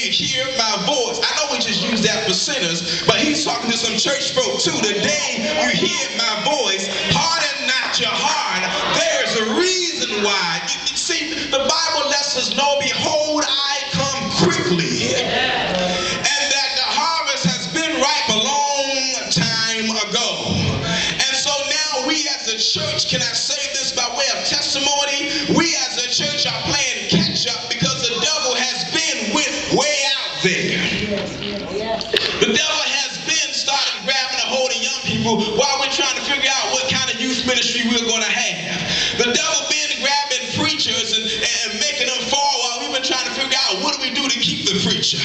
you hear my voice. I know we just use that for sinners, but he's talking to some church folk too. The day you hear my voice, harden not your heart. There's a reason why. You see, the Bible lets us know, behold, I come quickly. And that the harvest has been ripe a long time ago. And so now we as a church, can I say this by way of testimony? We as a church are playing catch up because the devil has been way out there. The devil has been starting grabbing a hold of young people while we're trying to figure out what kind of youth ministry we're going to have. The devil been grabbing preachers and making them fall while we've been trying to figure out what do we do to keep the preacher.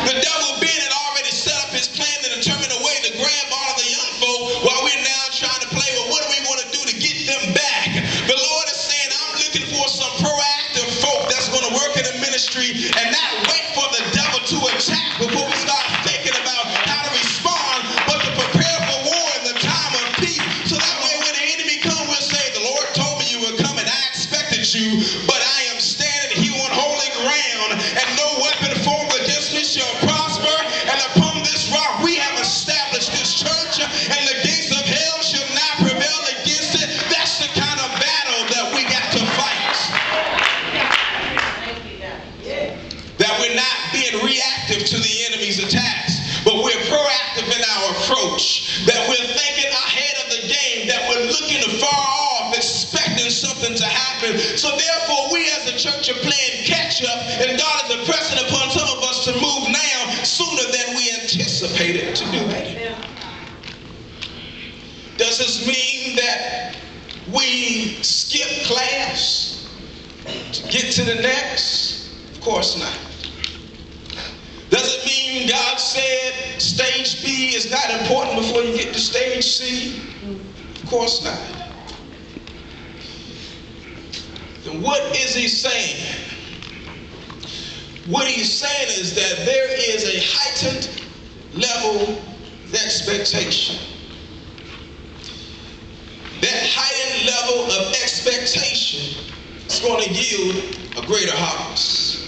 The devil been had already set up his plan to determine a way to grab all of the young folk while we're now trying to play with what do we want to do to get them back. The Lord is saying, I'm looking for some proactive folk that's going to work in the ministry and not wait for the devil to attack before we start thinking about how to respond, but to prepare for war in the time of peace. So that way when the enemy comes, we'll say, the Lord told me you were coming. I expected you, but I am standing here on holy ground, and no weapon formed against me shall prosper. And upon this rock we have established this church, and the gates of hell shall not prevail against it. That's the kind of battle that we got to fight. That we're not being reactive to the enemy's attacks, but we're proactive in our approach. That we're thinking ahead of the game, that we're looking far off, expecting something to happen. So therefore, we as a church are playing catch up, and God is impressing upon some of us to move now sooner than we anticipated to do it. Does this mean that we skip class to get to the next? Of course not. Does it mean God said stage B is not important before you get to stage C? Of course not. Then what is he saying? What he's saying is that there is a heightened level of expectation. That heightened level of expectation is going to yield a greater harvest.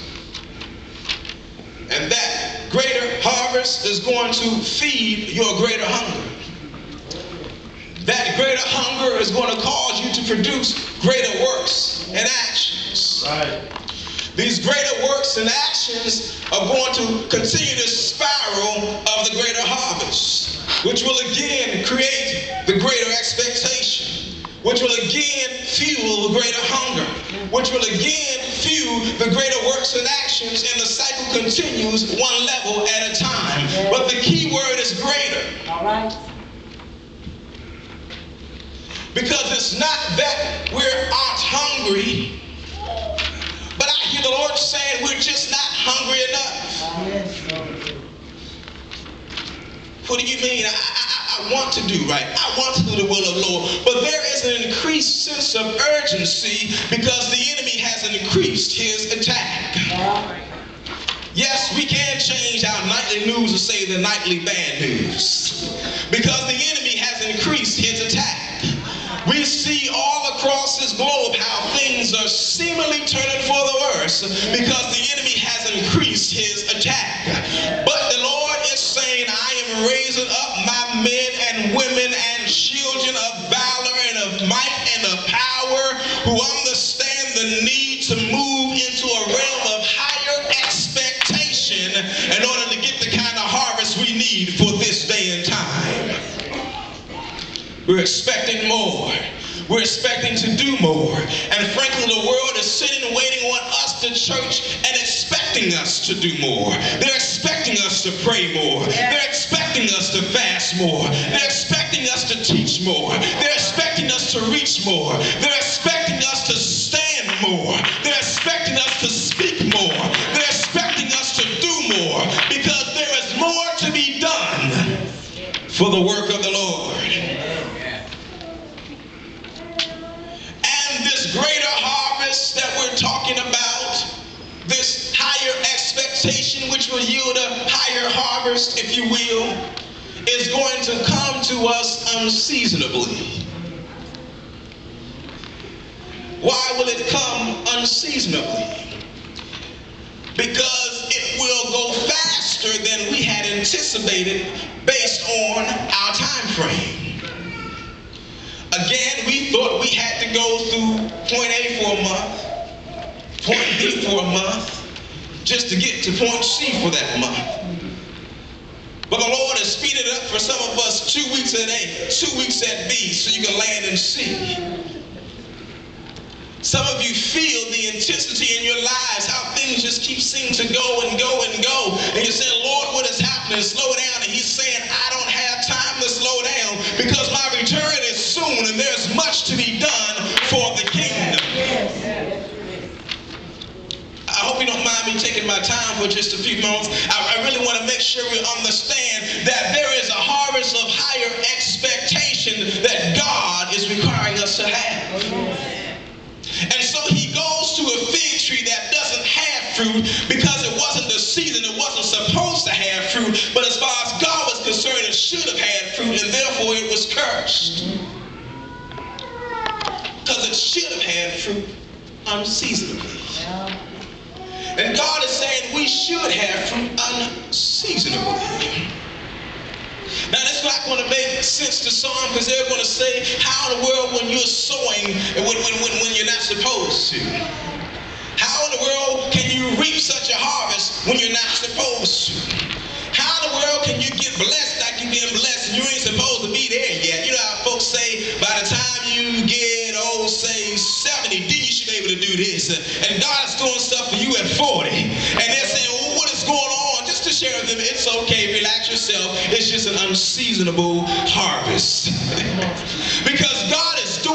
And that greater harvest is going to feed your greater hunger. That greater hunger is going to cause you to produce greater works and actions. Right. These greater works and actions are going to continue this spiral of the greater harvest, which will again create the greater expectation, which will again fuel the greater hunger, which will again fuel the greater works and actions, and the cycle continues one level at a time. But the key word is greater. All right. Because it's not that we aren't hungry, but I hear the Lord saying we're just not hungry enough. What do you mean? I want to do right. I want to do the will of the Lord. But there is an increased sense of urgency because the enemy has increased his attack. Yes, we can change our nightly news and say the nightly bad news because the enemy has increased his attack. We see all across this globe how things are seemingly turning for the worse because the enemy has increased his attack. But the Lord is saying, I am raising up my men and women and children of valor and of might and of power who understand the need to move into a realm of higher expectation in order to get the kind of harvest we need for this day and time. We're expecting more. We're expecting to do more. And frankly, the world is sitting and waiting on us, the church, and expecting us to do more. They're expecting us to pray more. They're expecting us to fast more. They're expecting us to teach more. They're expecting us to reach more. They're expecting us to stand more. They're expecting us to speak more. They're expecting us to do more because there is more to be done for the work of the Lord. This greater harvest that we're talking about, this higher expectation which will yield a higher harvest, if you will, is going to come to us unseasonably. Why will it come unseasonably? Because it will go faster than we had anticipated based on our time frame. Again, we thought we had to go through point A for a month, point B for a month, just to get to point C for that month. But the Lord has speeded up for some of us 2 weeks at A, 2 weeks at B, so you can land in C. Some of you feel the intensity in your lives, how things just keep seeming to go and go and go. And you're saying, Lord, what is happening? Slow down. And he's saying, I don't have time to slow down because my return is soon and there's much to be done for the kingdom. I hope you don't mind me taking my time for just a few moments. I really want to make sure we understand that there is a harvest of higher expectation that God is requiring us to have. And so he goes to a fig tree that doesn't have fruit because it wasn't the season, it wasn't supposed to have fruit, but as far as God was concerned, it should have had fruit, and therefore it was cursed. Because it should have had fruit unseasonably. And God is saying we should have fruit unseasonably. Now, that's not going to make sense to some because they're going to say, how in the world when you're sowing when you're not supposed to? How in the world can you reap such a harvest when you're not supposed to? How in the world can you get blessed like you're getting blessed and you ain't supposed to be there yet? You know how folks say by the time you get, say 70, then you should be able to do this. And God's doing stuff for you at 40. And they're saying, well, what is going on? Just to share with them, it's okay, relax yourself. It's just an unseasonable harvest. Because